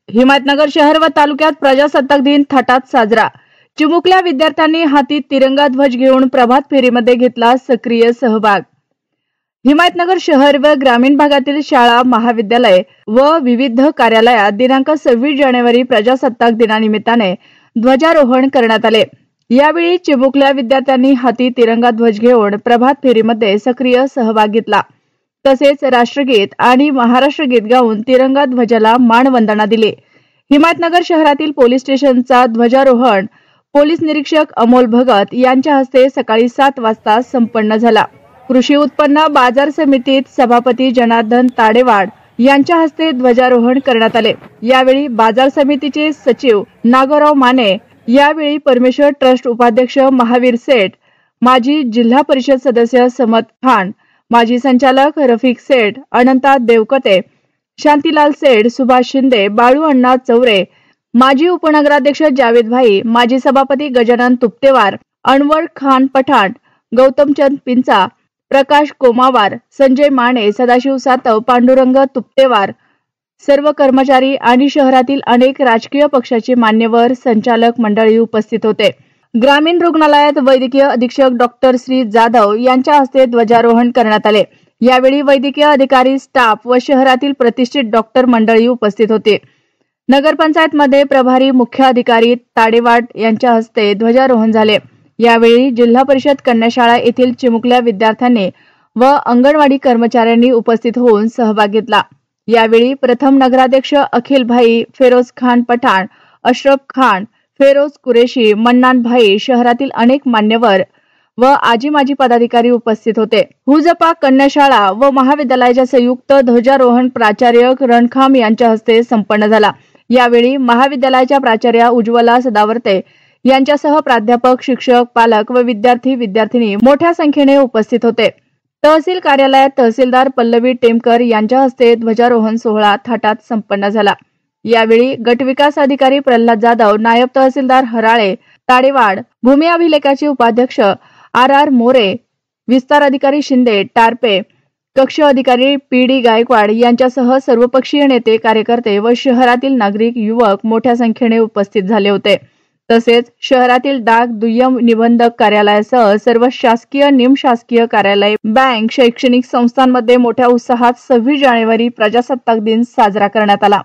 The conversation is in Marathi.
हिमायतनगर शहर व तालुक्यात प्रजासत्ताक दिन थाटात साजरा। चिमुकल्या विद्यार्थ्यांनी हाती तिरंगा ध्वज घेऊन प्रभात फेरीमध्ये घेतला सक्रिय सहभाग। हिमायतनगर शहर व ग्रामीण भागातील शाळा, महाविद्यालय व विविध कार्यालयात दिनांक 26 जानेवारी प्रजासत्ताक दिनानिमित्ताने ध्वजारोहण करण्यात आले। यावेळी चिमुकल्या विद्यार्थ्यांनी हाती तिरंगा ध्वज घेऊन प्रभात फेरीमध्ये सक्रिय सहभाग घेतला। तसेच राष्ट्रगीत आणि महाराष्ट्र गीत गाऊन तिरंगा ध्वजाला मानवंदना दिली। हिमायतनगर शहरातील पोलीस स्टेशनचा ध्वजारोहण पोलीस निरीक्षक अमोल भगत यांच्या हस्ते सकाळी 7 वाजता संपन्न झाला। कृषी उत्पन्न बाजार समितीत सभापती जनार्दन ताडेवाड यांच्या हस्ते ध्वजारोहण करण्यात आले। यावेळी बाजार समितीचे सचिव नागोराव माने, यावेळी परमेश्वर ट्रस्ट उपाध्यक्ष महावीर सेठ, माजी जिल्हा परिषद सदस्य समत खान, माजी संचालक रफिक सेठ, अनंता देवकते, शांतीलाल सेठ, सुभाष शिंदे, बाळू अण्णा चौरे, माजी उपनगराध्यक्ष जावेद भाई, माजी सभापती गजानन तुपतेवार, अनवर खान पठाण, गौतमचंद पिंचा, प्रकाश कोमावार, संजय माने, सदाशिव सातव, पांडुरंग तुपतेवार, सर्व कर्मचारी आणि शहरातील अनेक राजकीय पक्षाचे मान्यवर, संचालक मंडळी उपस्थित होते। ग्रामीण रुग्णालयात वैद्यकीय अधीक्षक डॉक्टर श्री जाधव यांच्या हस्ते ध्वजारोहण करण्यात आले। यावेळी वैद्यकीय अधिकारी, स्टाफ व शहरातील प्रतिष्ठित डॉक्टर मंडळी उपस्थित होते। नगरपंचायत मध्ये प्रभारी मुख्य अधिकारी ताडेवाड यांच्या हस्ते ध्वजारोहण झाले। यावेळी जिल्हा परिषद कन्याशाळा येथील चिमुकल्या विद्यार्थ्यांनी व अंगणवाडी कर्मचाऱ्यांनी उपस्थित होऊन सहभाग घेतला। यावेळी प्रथम नगराध्यक्ष अखिल भाई, फेरोज खान पठाण, अशरफ खान, फेरोज कुरेशी, मन्नान भाई, शहरातील अनेक मान्यवर व आजी माजी पदाधिकारी उपस्थित होते। हुजपा कन्याशाळा व महाविद्यालयाच्या संयुक्त ध्वजारोहण प्राचार्य रणखाम यांच्या हस्ते संपन्न झाला। यावेळी महाविद्यालयाच्या प्राचार्या उज्ज्वला सदावर्ते यांच्यासह प्राध्यापक, शिक्षक, पालक व विद्यार्थी-विद्यार्थिनी मोठ्या संख्येने उपस्थित होते। तहसील कार्यालयात तहसीलदार पल्लवी टेमकर यांच्या हस्ते ध्वजारोहण सोहळा थाटात संपन्न झाला। यावेळी गटविकास अधिकारी प्रल्हाद जाधव, नायब तहसीलदार हराळे, ताडेवाड, भूमी अभिलेखाचे उपाध्यक्ष आर मोरे, विस्तार अधिकारी शिंदे, टारपे, कक्ष अधिकारी PD गायकवाड यांच्यासह सर्वपक्षीय नेते, कार्यकर्ते व शहरातील नागरिक, युवक मोठ्या संख्येने उपस्थित झाले होते। तसेच शहरातील डाक, दुय्यम निबंधक कार्यालयासह सर्व शासकीय, निमशासकीय कार्यालय, बँक, शैक्षणिक संस्थांमध्ये मोठ्या उत्साहात 26 जानेवारी प्रजासत्ताक दिन साजरा करण्यात आला।